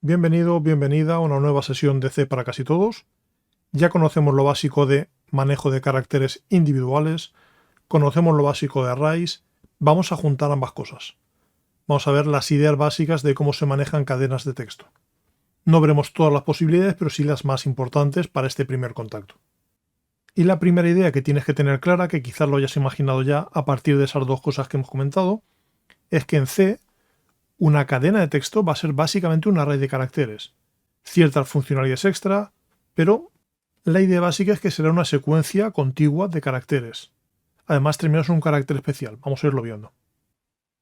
Bienvenido, bienvenida a una nueva sesión de C para casi todos. Ya conocemos lo básico de manejo de caracteres individuales, conocemos lo básico de arrays, vamos a juntar ambas cosas. Vamos a ver las ideas básicas de cómo se manejan cadenas de texto. No veremos todas las posibilidades, pero sí las más importantes para este primer contacto. Y la primera idea que tienes que tener clara, que quizás lo hayas imaginado ya a partir de esas dos cosas que hemos comentado, es que en C una cadena de texto va a ser básicamente un array de caracteres. Ciertas funcionalidades extra, pero la idea básica es que será una secuencia contigua de caracteres. Además terminamos en un carácter especial, vamos a irlo viendo.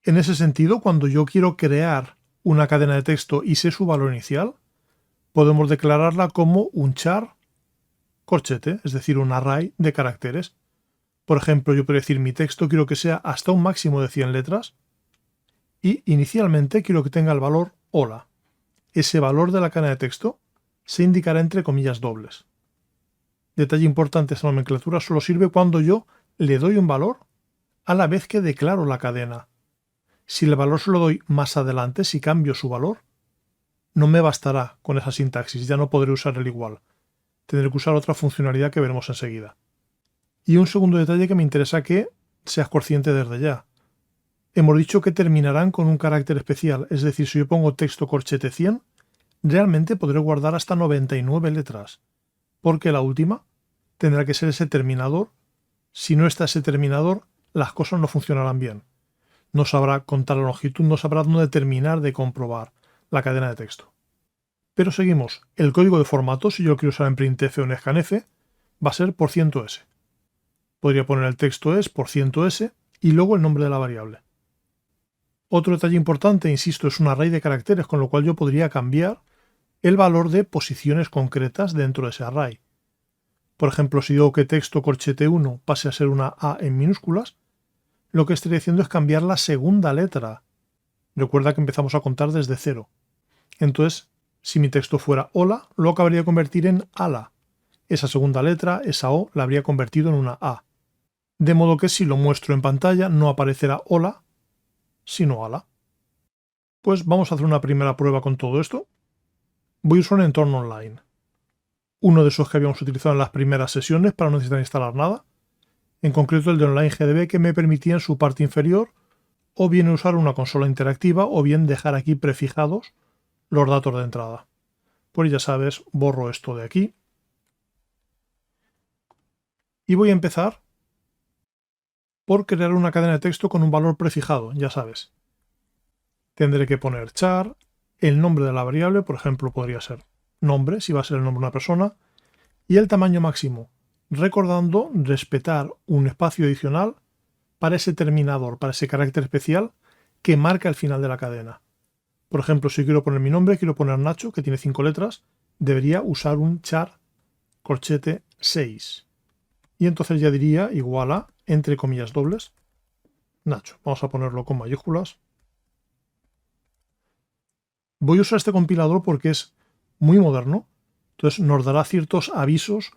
En ese sentido, cuando yo quiero crear una cadena de texto y sé su valor inicial, podemos declararla como un char corchete, es decir, un array de caracteres. Por ejemplo, yo puedo decir mi texto quiero que sea hasta un máximo de 100 letras y inicialmente quiero que tenga el valor hola. Ese valor de la cadena de texto se indicará entre comillas dobles. Detalle importante, esta nomenclatura solo sirve cuando yo le doy un valor a la vez que declaro la cadena. Si el valor se lo doy más adelante, si cambio su valor, no me bastará con esa sintaxis, ya no podré usar el igual. Tendré que usar otra funcionalidad que veremos enseguida. Y un segundo detalle que me interesa que seas consciente desde ya. Hemos dicho que terminarán con un carácter especial, es decir, si yo pongo texto corchete 100, realmente podré guardar hasta 99 letras, porque la última tendrá que ser ese terminador. Si no está ese terminador, las cosas no funcionarán bien. No sabrá contar la longitud, no sabrá dónde terminar de comprobar la cadena de texto. Pero seguimos. El código de formato, si yo lo quiero usar en printf o en scanf, va a ser %s. Podría poner el texto es %s y luego el nombre de la variable. Otro detalle importante, insisto, es un array de caracteres, con lo cual yo podría cambiar el valor de posiciones concretas dentro de ese array. Por ejemplo, si digo que texto corchete 1 pase a ser una A en minúsculas, lo que estoy haciendo es cambiar la segunda letra. Recuerda que empezamos a contar desde 0. Entonces, si mi texto fuera hola, lo acabaría de convertir en ala. Esa segunda letra, esa O, la habría convertido en una A. De modo que si lo muestro en pantalla no aparecerá hola, sino ala. Pues vamos a hacer una primera prueba con todo esto. Voy a usar un entorno online. Uno de esos que habíamos utilizado en las primeras sesiones para no necesitar instalar nada. En concreto el de Online GDB, que me permitía en su parte inferior o bien usar una consola interactiva o bien dejar aquí prefijados los datos de entrada. Pues ya sabes, borro esto de aquí. Y voy a empezar por crear una cadena de texto con un valor prefijado, ya sabes. Tendré que poner char, el nombre de la variable, por ejemplo, podría ser nombre, si va a ser el nombre de una persona, y el tamaño máximo, recordando respetar un espacio adicional para ese terminador, para ese carácter especial que marca el final de la cadena. Por ejemplo, si quiero poner mi nombre, quiero poner Nacho, que tiene 5 letras, debería usar un char corchete 6. Y entonces ya diría igual a, entre comillas dobles, Nacho. Vamos a ponerlo con mayúsculas. Voy a usar este compilador porque es muy moderno, entonces nos dará ciertos avisos,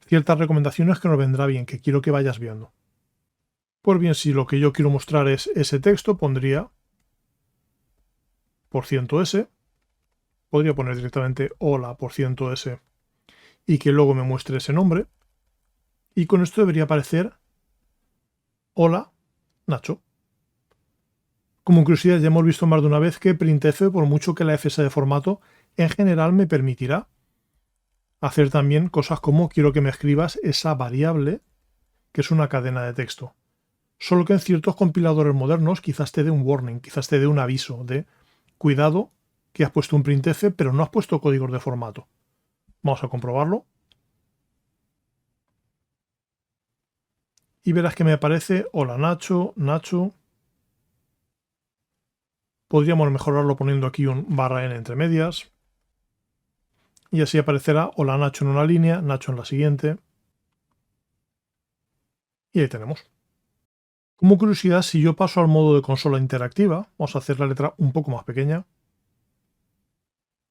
ciertas recomendaciones que nos vendrá bien, que quiero que vayas viendo. Pues bien, si lo que yo quiero mostrar es ese texto, pondría %s, podría poner directamente hola %s y que luego me muestre ese nombre, y con esto debería aparecer hola Nacho. Como curiosidad, ya hemos visto más de una vez que printf, por mucho que la f sea de formato, en general me permitirá hacer también cosas como quiero que me escribas esa variable que es una cadena de texto. Solo que en ciertos compiladores modernos quizás te dé un warning, quizás te dé un aviso de cuidado que has puesto un printf pero no has puesto códigos de formato. Vamos a comprobarlo. Y verás que me aparece hola Nacho, Nacho. Podríamos mejorarlo poniendo aquí un /n entre medias. Y así aparecerá hola Nacho en una línea, Nacho en la siguiente. Y ahí tenemos. Como curiosidad, si yo paso al modo de consola interactiva, vamos a hacer la letra un poco más pequeña,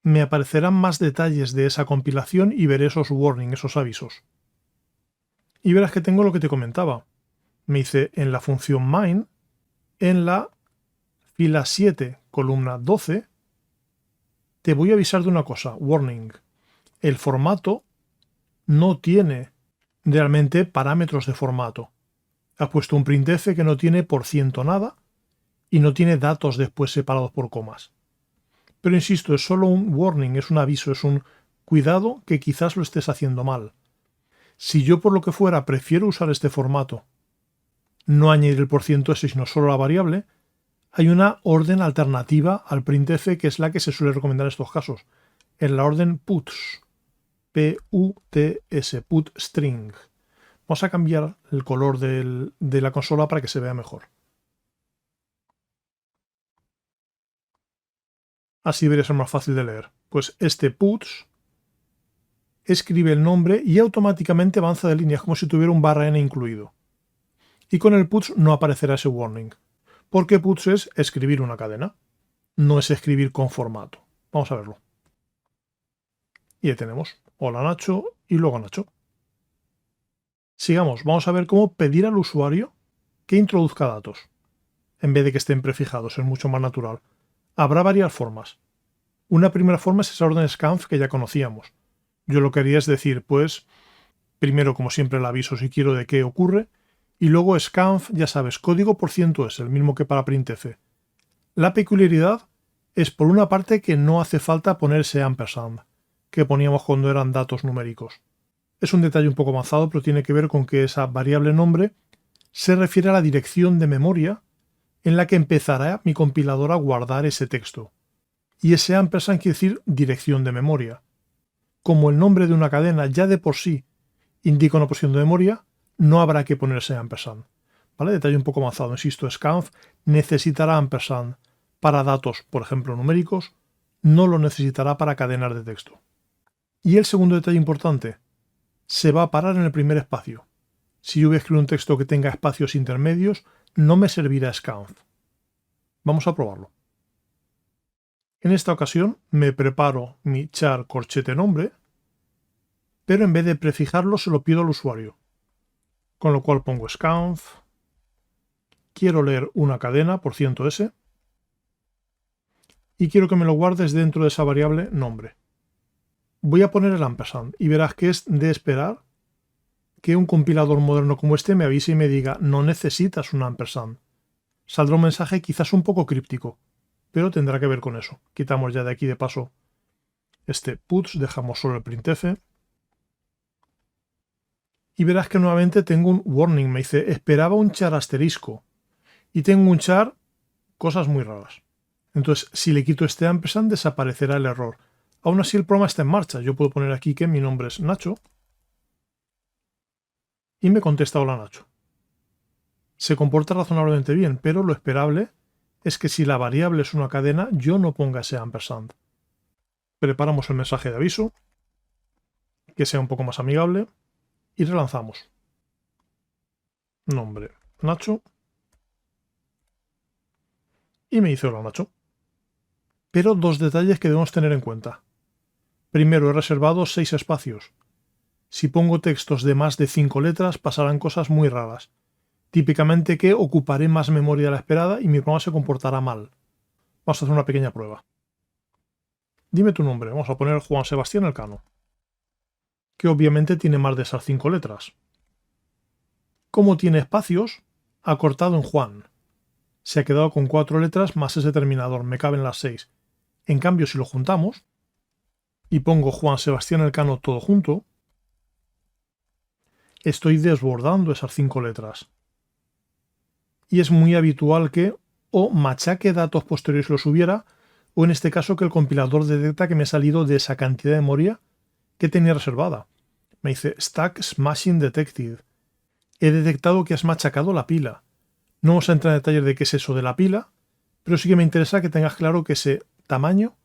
me aparecerán más detalles de esa compilación y veré esos warnings, esos avisos. Y verás que tengo lo que te comentaba. Me hice en la función main, en la fila 7, columna 12, te voy a avisar de una cosa, warning. El formato no tiene realmente parámetros de formato. Has puesto un printf que no tiene por ciento nada y no tiene datos después separados por comas. Pero insisto, es solo un warning, es un aviso, es un cuidado que quizás lo estés haciendo mal. Si yo por lo que fuera prefiero usar este formato, no añadir el %s sino solo la variable, hay una orden alternativa al printf que es la que se suele recomendar en estos casos. Es la orden puts. P-U-T-S, put string. Vamos a cambiar el color de la consola para que se vea mejor. Así debería ser más fácil de leer. Pues este puts escribe el nombre y automáticamente avanza de líneas como si tuviera un /n incluido. Y con el puts no aparecerá ese warning, porque puts es escribir una cadena, no es escribir con formato. Vamos a verlo. Y ahí tenemos, hola Nacho y luego Nacho. Sigamos, vamos a ver cómo pedir al usuario que introduzca datos. En vez de que estén prefijados, es mucho más natural. Habrá varias formas. Una primera forma es esa orden scanf que ya conocíamos. Yo lo que haría es decir, pues, primero como siempre el aviso si quiero de qué ocurre, y luego scanf, ya sabes, código %s, el mismo que para printf. La peculiaridad es por una parte que no hace falta ponerse ampersand, que poníamos cuando eran datos numéricos. Es un detalle un poco avanzado, pero tiene que ver con que esa variable nombre se refiere a la dirección de memoria en la que empezará mi compilador a guardar ese texto. Y ese ampersand quiere decir dirección de memoria. Como el nombre de una cadena ya de por sí indica una posición de memoria, no habrá que ponerse ampersand. ¿Vale? Detalle un poco avanzado, insisto, scanf necesitará ampersand para datos, por ejemplo, numéricos, no lo necesitará para cadenas de texto. Y el segundo detalle importante, se va a parar en el primer espacio. Si yo voy a escribir un texto que tenga espacios intermedios, no me servirá scanf. Vamos a probarlo. En esta ocasión me preparo mi char corchete nombre, pero en vez de prefijarlo se lo pido al usuario. Con lo cual pongo scanf, quiero leer una cadena por %s y quiero que me lo guardes dentro de esa variable nombre. Voy a poner el ampersand y verás que es de esperar que un compilador moderno como este me avise y me diga no necesitas un ampersand. Saldrá un mensaje quizás un poco críptico, pero tendrá que ver con eso. Quitamos ya de aquí de paso este puts, dejamos solo el printf. Y verás que nuevamente tengo un warning, me dice esperaba un char asterisco. Y tengo un char cosas muy raras. Entonces, si le quito este ampersand, desaparecerá el error. Aún así, el programa está en marcha. Yo puedo poner aquí que mi nombre es Nacho. Y me contesta hola Nacho. Se comporta razonablemente bien, pero lo esperable es que si la variable es una cadena, yo no ponga ese ampersand. Preparamos el mensaje de aviso, que sea un poco más amigable, y relanzamos. Nombre Nacho. Y me dice hola Nacho. Pero dos detalles que debemos tener en cuenta. Primero, he reservado 6 espacios. Si pongo textos de más de 5 letras, pasarán cosas muy raras. Típicamente que ocuparé más memoria de la esperada y mi programa se comportará mal. Vamos a hacer una pequeña prueba. Dime tu nombre. Vamos a poner Juan Sebastián Elcano, que obviamente tiene más de esas 5 letras. Como tiene espacios, ha cortado en Juan. Se ha quedado con 4 letras más ese terminador. Me caben las 6. En cambio, si lo juntamos y pongo Juan Sebastián Elcano todo junto, estoy desbordando esas 5 letras. Y es muy habitual que o machaque datos posteriores si los hubiera, o en este caso que el compilador detecta que me he salido de esa cantidad de memoria que tenía reservada. Me dice Stack Smashing Detected. He detectado que has machacado la pila. No vamos a entrar en detalles de qué es eso de la pila, pero sí que me interesa que tengas claro que ese tamaño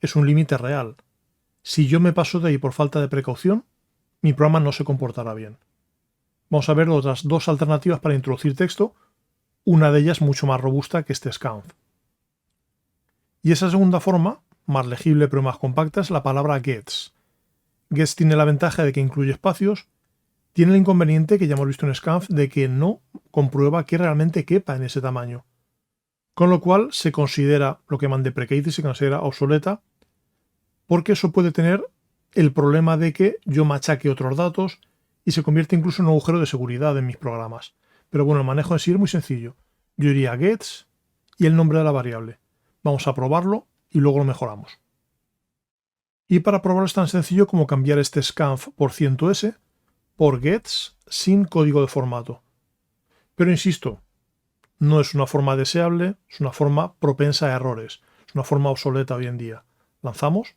es un límite real. Si yo me paso de ahí por falta de precaución, mi programa no se comportará bien. Vamos a ver otras dos alternativas para introducir texto, una de ellas mucho más robusta que este scanf. Y esa segunda forma, más legible pero más compacta, es la palabra gets. Gets tiene la ventaja de que incluye espacios, tiene el inconveniente que ya hemos visto en scanf de que no comprueba que realmente quepa en ese tamaño. Con lo cual se considera, lo que llaman deprecated, se considera obsoleta porque eso puede tener el problema de que yo machaque otros datos y se convierte incluso en un agujero de seguridad en mis programas. Pero bueno, el manejo en sí es muy sencillo. Yo iría gets y el nombre de la variable. Vamos a probarlo y luego lo mejoramos. Y para probarlo es tan sencillo como cambiar este scanf por %s por gets sin código de formato. Pero insisto, no es una forma deseable, es una forma propensa a errores, es una forma obsoleta hoy en día. Lanzamos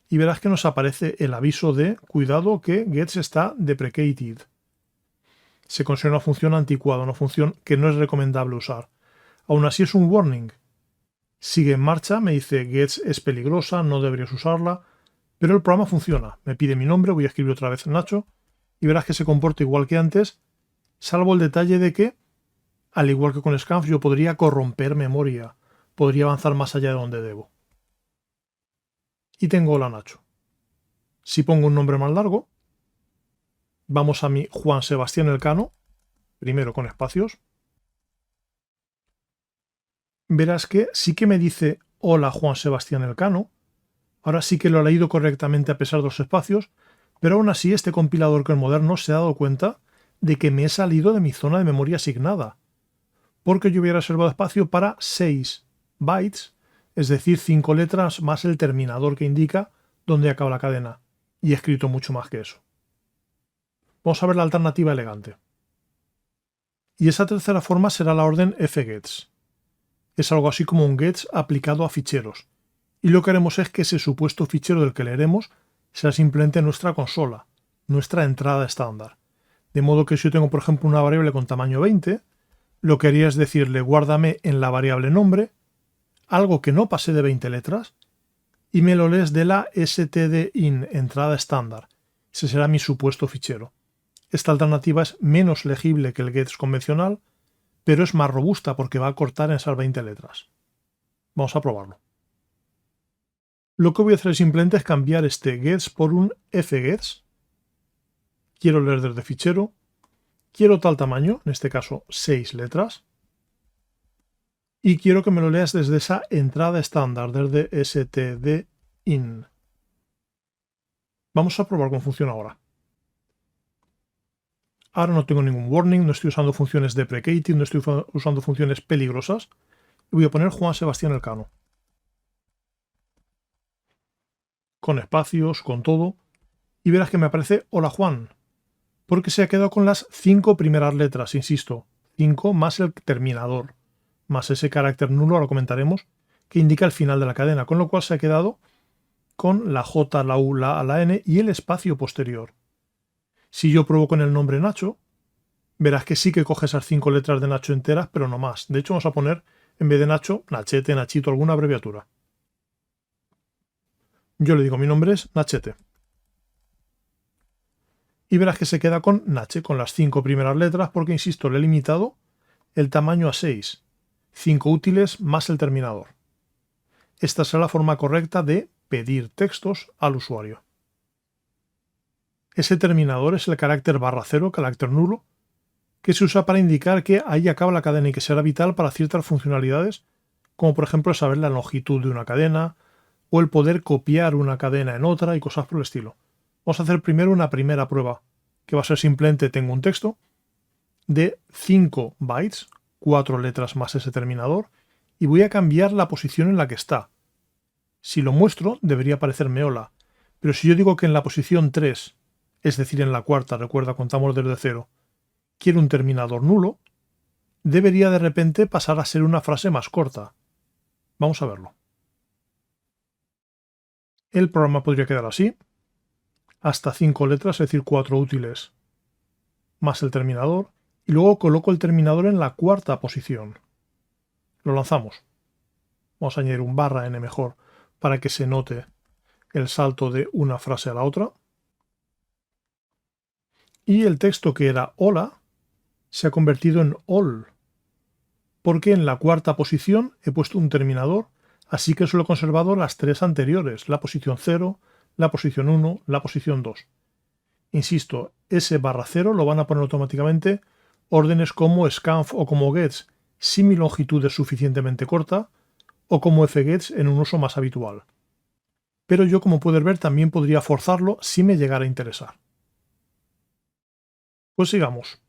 y verás que nos aparece el aviso de cuidado que gets está deprecated. Se considera una función anticuada, una función que no es recomendable usar. Aún así es un warning. Sigue en marcha, me dice gets es peligrosa, no deberías usarla, pero el programa funciona. Me pide mi nombre, voy a escribir otra vez Nacho y verás que se comporta igual que antes, salvo el detalle de que, al igual que con scanf, yo podría corromper memoria, podría avanzar más allá de donde debo. Y tengo hola Nacho. Si pongo un nombre más largo, vamos a mi Juan Sebastián Elcano, primero con espacios, verás que sí que me dice hola Juan Sebastián Elcano, ahora sí que lo ha leído correctamente a pesar de los espacios, pero aún así este compilador que es moderno se ha dado cuenta de que me he salido de mi zona de memoria asignada, porque yo hubiera reservado espacio para 6 bytes, es decir, 5 letras más el terminador que indica dónde acaba la cadena, y he escrito mucho más que eso. Vamos a ver la alternativa elegante. Y esa tercera forma será la orden fgets. Es algo así como un gets aplicado a ficheros, y lo que haremos es que ese supuesto fichero del que leeremos será simplemente nuestra consola, nuestra entrada estándar. De modo que si yo tengo, por ejemplo, una variable con tamaño 20, lo que haría es decirle guárdame en la variable nombre algo que no pase de 20 letras y me lo lees de la stdin, entrada estándar. Ese será mi supuesto fichero. Esta alternativa es menos legible que el gets convencional, pero es más robusta porque va a cortar en esas 20 letras. Vamos a probarlo. Lo que voy a hacer simplemente es cambiar este gets por un fgets. Quiero leer desde fichero. Quiero tal tamaño, en este caso 6 letras. Y quiero que me lo leas desde esa entrada estándar, desde stdin. Vamos a probar cómo funciona ahora. Ahora no tengo ningún warning, no estoy usando funciones deprecating, no estoy usando funciones peligrosas. Y voy a poner Juan Sebastián Elcano. Con espacios, con todo. Y verás que me aparece hola Juan. Porque se ha quedado con las 5 primeras letras, insisto. 5 más el terminador. Más ese carácter nulo, ahora comentaremos, que indica el final de la cadena. Con lo cual se ha quedado con la J, la U, la A, la N y el espacio posterior. Si yo pruebo con el nombre Nacho, verás que sí que coge esas 5 letras de Nacho enteras, pero no más. De hecho, vamos a poner, en vez de Nacho, Nachete, Nachito, alguna abreviatura. Yo le digo, mi nombre es Nachete. Y verás que se queda con Nache, con las 5 primeras letras, porque, insisto, le he limitado el tamaño a 6. 5 útiles más el terminador. Esta será la forma correcta de pedir textos al usuario. Ese terminador es el carácter /0, carácter nulo, que se usa para indicar que ahí acaba la cadena y que será vital para ciertas funcionalidades, como por ejemplo saber la longitud de una cadena o el poder copiar una cadena en otra y cosas por el estilo. Vamos a hacer primero una primera prueba, que va a ser simplemente tengo un texto de 5 bytes, 4 letras más ese terminador, y voy a cambiar la posición en la que está. Si lo muestro, debería aparecerme hola, pero si yo digo que en la posición 3, es decir, en la cuarta, recuerda, contamos desde 0, quiero un terminador nulo, debería de repente pasar a ser una frase más corta. Vamos a verlo. El programa podría quedar así, hasta 5 letras, es decir, 4 útiles, más el terminador, y luego coloco el terminador en la cuarta posición. Lo lanzamos. Vamos a añadir un /n mejor para que se note el salto de una frase a la otra. Y el texto que era hola se ha convertido en all, porque en la cuarta posición he puesto un terminador, así que solo he conservado las 3 anteriores, la posición 0, la posición 1, la posición 2. Insisto, ese /0 lo van a poner automáticamente órdenes como scanf o como gets si mi longitud es suficientemente corta, o como fgets en un uso más habitual. Pero yo, como puedes ver, también podría forzarlo si me llegara a interesar. Pues sigamos.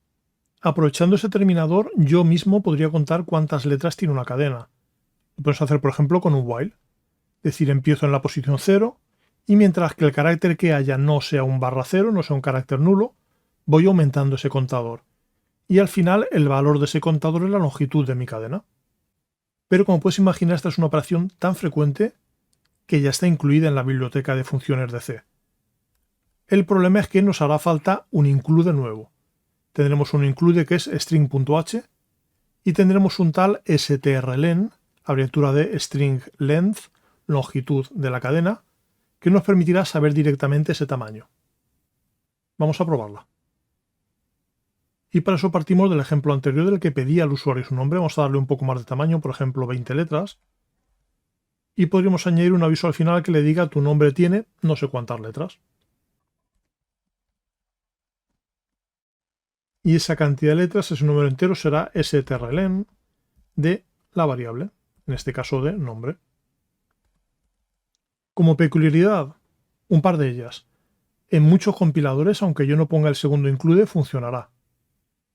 Aprovechando ese terminador, yo mismo podría contar cuántas letras tiene una cadena. Lo podemos hacer, por ejemplo, con un while. Es decir, empiezo en la posición 0 y mientras que el carácter que haya no sea un /0, no sea un carácter nulo, voy aumentando ese contador. Y al final el valor de ese contador es la longitud de mi cadena. Pero como puedes imaginar, esta es una operación tan frecuente que ya está incluida en la biblioteca de funciones de C. El problema es que nos hará falta un include nuevo. Tendremos un include que es string.h y tendremos un tal strlen, abreviatura de string length, longitud de la cadena, que nos permitirá saber directamente ese tamaño. Vamos a probarla. Y para eso partimos del ejemplo anterior del que pedía al usuario su nombre. Vamos a darle un poco más de tamaño, por ejemplo 20 letras. Y podríamos añadir un aviso al final que le diga tu nombre tiene no sé cuántas letras. Y esa cantidad de letras, ese número entero, será strlen de la variable, en este caso de nombre. Como peculiaridad, un par de ellas. En muchos compiladores, aunque yo no ponga el segundo include, funcionará.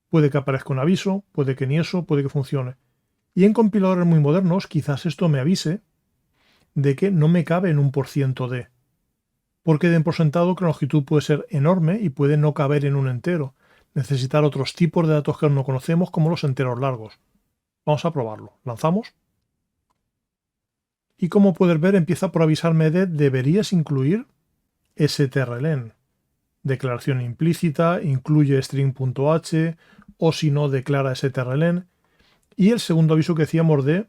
Puede que aparezca un aviso, puede que ni eso, puede que funcione. Y en compiladores muy modernos, quizás esto me avise de que no me cabe en un %d. Porque den por sentado que la longitud puede ser enorme y puede no caber en un entero. Necesitar otros tipos de datos que no conocemos, como los enteros largos. Vamos a probarlo. Lanzamos. Y como puedes ver, empieza por avisarme de deberías incluir strlen. Declaración implícita, incluye string.h o si no, declara strlen. Y el segundo aviso que decíamos de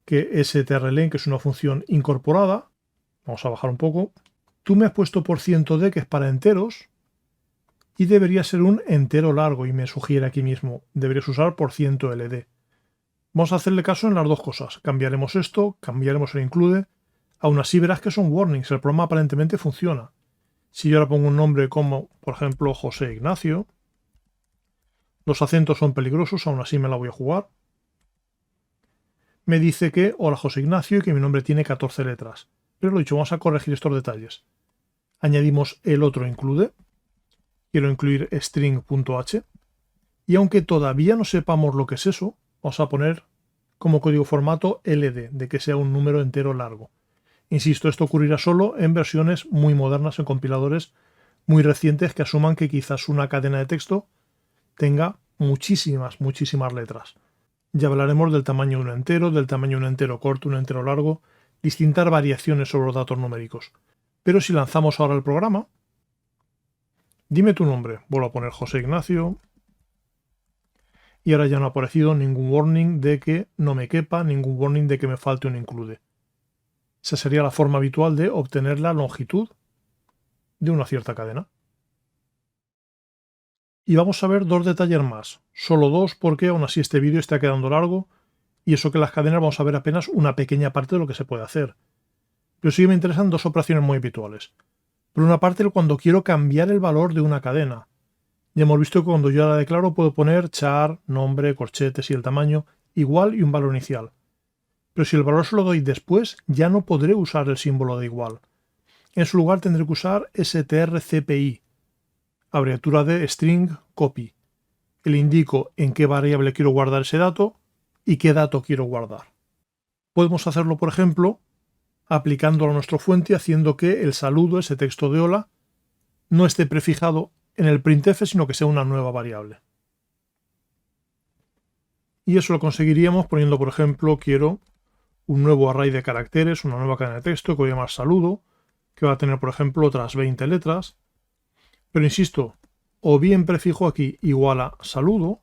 que strlen, que es una función incorporada, vamos a bajar un poco, tú me has puesto %d, que es para enteros, y debería ser un entero largo, y me sugiere aquí mismo, deberías usar %ld. Vamos a hacerle caso en las dos cosas. Cambiaremos esto, cambiaremos el include. Aún así verás que son warnings, el programa aparentemente funciona. Si yo ahora pongo un nombre como, por ejemplo, José Ignacio, los acentos son peligrosos, aún así me la voy a jugar. Me dice que, hola José Ignacio, y que mi nombre tiene 14 letras. Pero lo dicho, vamos a corregir estos detalles. Añadimos el otro include. Quiero incluir string.h. Y aunque todavía no sepamos lo que es eso, vamos a poner como código formato ld, de que sea un número entero largo. Insisto, esto ocurrirá solo en versiones muy modernas, en compiladores muy recientes que asuman que quizás una cadena de texto tenga muchísimas letras. Ya hablaremos del tamaño de un entero, del tamaño de un entero corto, un entero largo, distintas variaciones sobre los datos numéricos. Pero si lanzamos ahora el programa, dime tu nombre, vuelvo a poner José Ignacio, y ahora ya no ha aparecido ningún warning de que no me quepa, ningún warning de que me falte un include. Esa sería la forma habitual de obtener la longitud de una cierta cadena. Y vamos a ver dos detalles más, solo dos porque aún así este vídeo está quedando largo y eso que las cadenas vamos a ver apenas una pequeña parte de lo que se puede hacer. Pero sí me interesan dos operaciones muy habituales. Por una parte, cuando quiero cambiar el valor de una cadena. Ya hemos visto que cuando yo la declaro puedo poner char, nombre, corchetes y el tamaño igual y un valor inicial. Pero si el valor se lo doy después, ya no podré usar el símbolo de igual. En su lugar tendré que usar strcpy, abreviatura de string copy. Le indico en qué variable quiero guardar ese dato y qué dato quiero guardar. Podemos hacerlo, por ejemplo, aplicándolo a nuestra fuente, haciendo que el saludo, ese texto de hola, no esté prefijado en el printf, sino que sea una nueva variable. Y eso lo conseguiríamos poniendo, por ejemplo, quiero un nuevo array de caracteres, una nueva cadena de texto que voy a llamar saludo, que va a tener, por ejemplo, otras 20 letras. Pero insisto, o bien prefijo aquí igual a saludo,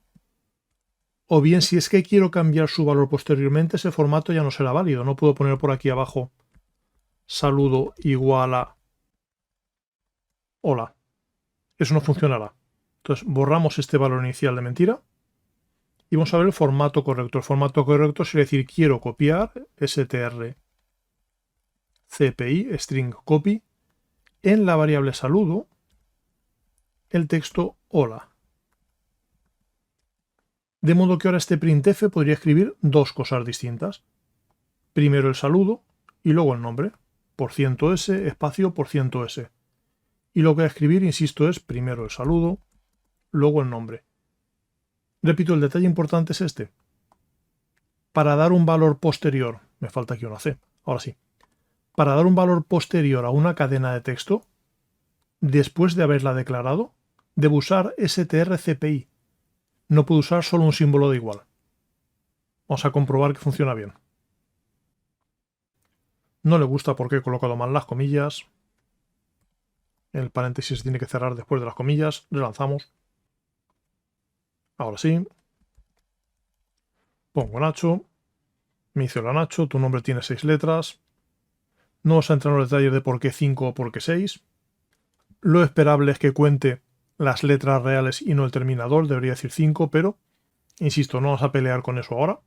o bien si es que quiero cambiar su valor posteriormente, ese formato ya no será válido. No puedo poner por aquí abajo saludo igual a hola. Eso no funcionará. Entonces borramos este valor inicial de mentira y vamos a ver el formato correcto. El formato correcto es decir, quiero copiar strcpy, string copy, en la variable saludo el texto hola. De modo que ahora este printf podría escribir dos cosas distintas. primero el saludo y luego el nombre, %s, espacio, %s. Y lo que voy a escribir, insisto, es primero el saludo, luego el nombre. Repito, el detalle importante es este. Para dar un valor posterior, me falta aquí una C, ahora sí. Para dar un valor posterior a una cadena de texto, después de haberla declarado, debo usar strcpy. No puedo usar solo un símbolo de igual. Vamos a comprobar que funciona bien. No le gusta porque he colocado mal las comillas. El paréntesis tiene que cerrar después de las comillas. Relanzamos. Ahora sí. Pongo Nacho. Me dice hola Nacho, tu nombre tiene 6 letras. No vamos a entrar en los detalles de por qué 5 o por qué 6. Lo esperable es que cuente las letras reales y no el terminador. Debería decir 5, pero, insisto, no vamos a pelear con eso ahora.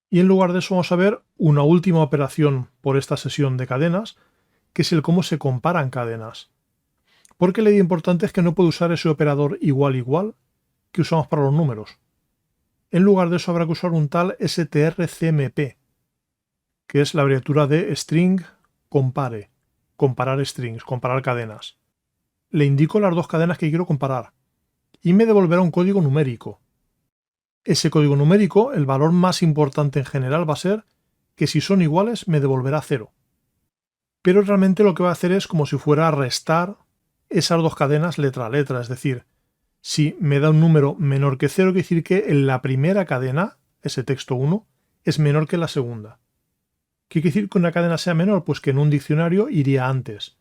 Y en lugar de eso vamos a ver una última operación por esta sesión de cadenas, que es el cómo se comparan cadenas. Porque la idea importante es que no puedo usar ese operador igual que usamos para los números. En lugar de eso habrá que usar un tal strcmp, que es la abreviatura de string compare, comparar strings, comparar cadenas. Le indico las dos cadenas que quiero comparar y me devolverá un código numérico. Ese código numérico, el valor más importante en general va a ser que si son iguales me devolverá 0. Pero realmente lo que va a hacer es como si fuera a restar esas dos cadenas letra a letra, es decir, si me da un número menor que 0, quiere decir que en la primera cadena, ese texto 1, es menor que la segunda. ¿Qué quiere decir que una cadena sea menor? Pues que en un diccionario iría antes.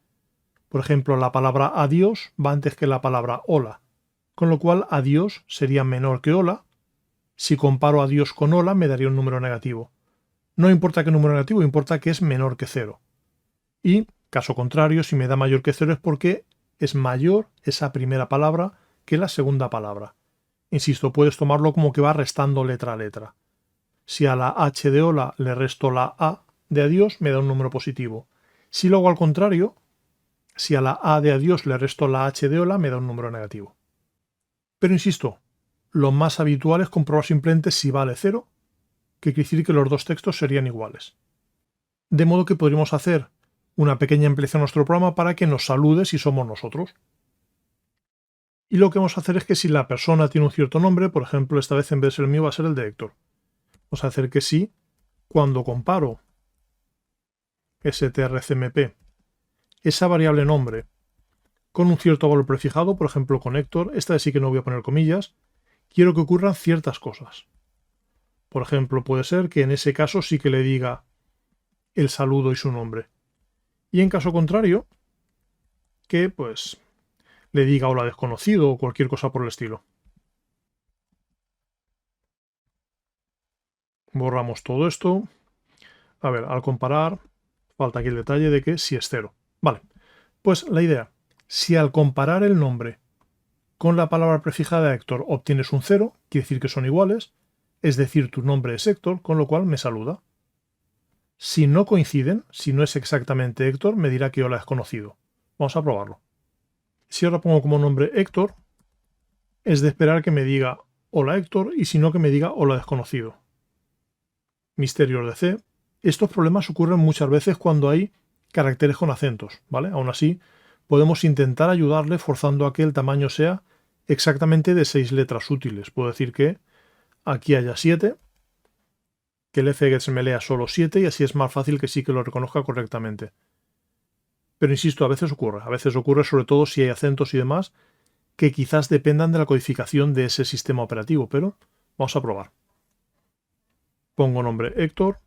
Por ejemplo, la palabra adiós va antes que la palabra hola, con lo cual adiós sería menor que hola. Si comparo adiós con hola me daría un número negativo. No importa qué número negativo, importa que es menor que 0. Y, caso contrario, si me da mayor que 0 es porque es mayor esa primera palabra que la segunda palabra. Insisto, puedes tomarlo como que va restando letra a letra. Si a la H de hola le resto la A de adiós, me da un número positivo. Si lo hago al contrario, si a la A de adiós le resto la H de hola, me da un número negativo. Pero insisto, lo más habitual es comprobar simplemente si vale 0, que quiere decir que los dos textos serían iguales. De modo que podríamos hacer una pequeña ampliación a nuestro programa para que nos salude si somos nosotros. Y lo que vamos a hacer es que si la persona tiene un cierto nombre, por ejemplo, esta vez en vez de ser el mío va a ser el de Héctor. Vamos a hacer que sí, cuando comparo strcmp, esa variable nombre, con un cierto valor prefijado, por ejemplo con Héctor, esta vez sí que no voy a poner comillas, quiero que ocurran ciertas cosas. Por ejemplo, puede ser que en ese caso sí que le diga el saludo y su nombre. Y en caso contrario, que pues le diga hola desconocido o cualquier cosa por el estilo. Borramos todo esto. A ver, al comparar, falta aquí el detalle de que si es 0. Vale, pues la idea, si al comparar el nombre con la palabra prefijada de Héctor obtienes un 0, quiere decir que son iguales, es decir, tu nombre es Héctor, con lo cual me saluda. Si no coinciden, si no es exactamente Héctor, me dirá que hola desconocido. Vamos a probarlo. Si ahora pongo como nombre Héctor, es de esperar que me diga hola Héctor y si no que me diga hola desconocido. Misterios de C. Estos problemas ocurren muchas veces cuando hay caracteres con acentos, ¿vale? Aún así, podemos intentar ayudarle forzando a que el tamaño sea exactamente de 6 letras útiles. Puedo decir que aquí haya 7, que el fget me lea solo 7 y así es más fácil que sí que lo reconozca correctamente. Pero insisto, a veces ocurre sobre todo si hay acentos y demás que quizás dependan de la codificación de ese sistema operativo, pero vamos a probar. Pongo nombre Héctor.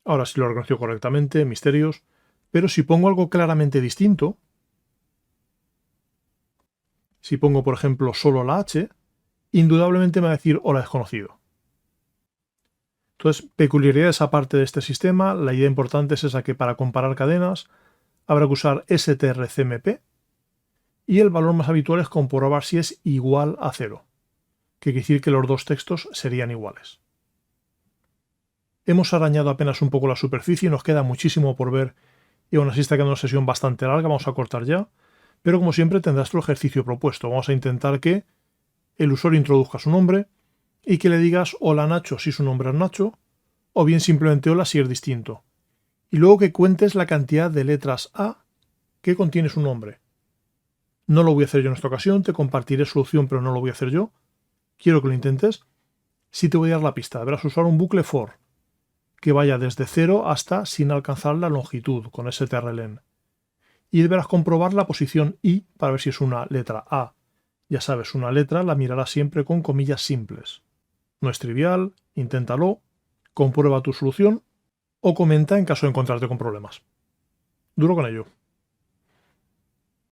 Ahora sí lo reconoció correctamente, misterios. Pero si pongo algo claramente distinto, si pongo por ejemplo solo la H, indudablemente me va a decir hola desconocido. Entonces, peculiaridad de esa parte de este sistema, la idea importante es esa que para comparar cadenas habrá que usar strcmp y el valor más habitual es comprobar si es igual a 0, que quiere decir que los dos textos serían iguales. Hemos arañado apenas un poco la superficie, nos queda muchísimo por ver y aún así está quedando una sesión bastante larga, vamos a cortar ya, pero como siempre tendrás tu ejercicio propuesto. Vamos a intentar que el usuario introduzca su nombre y que le digas hola Nacho si su nombre es Nacho, o bien simplemente hola si es distinto. Y luego que cuentes la cantidad de letras A que contiene su nombre. No lo voy a hacer yo en esta ocasión, te compartiré solución, pero no lo voy a hacer yo. Quiero que lo intentes. Sí te voy a dar la pista. Deberás usar un bucle for que vaya desde 0 hasta sin alcanzar la longitud con strlen. Y deberás comprobar la posición i para ver si es una letra A. Ya sabes, una letra la mirarás siempre con comillas simples. No es trivial, inténtalo, comprueba tu solución o comenta en caso de encontrarte con problemas. Duro con ello.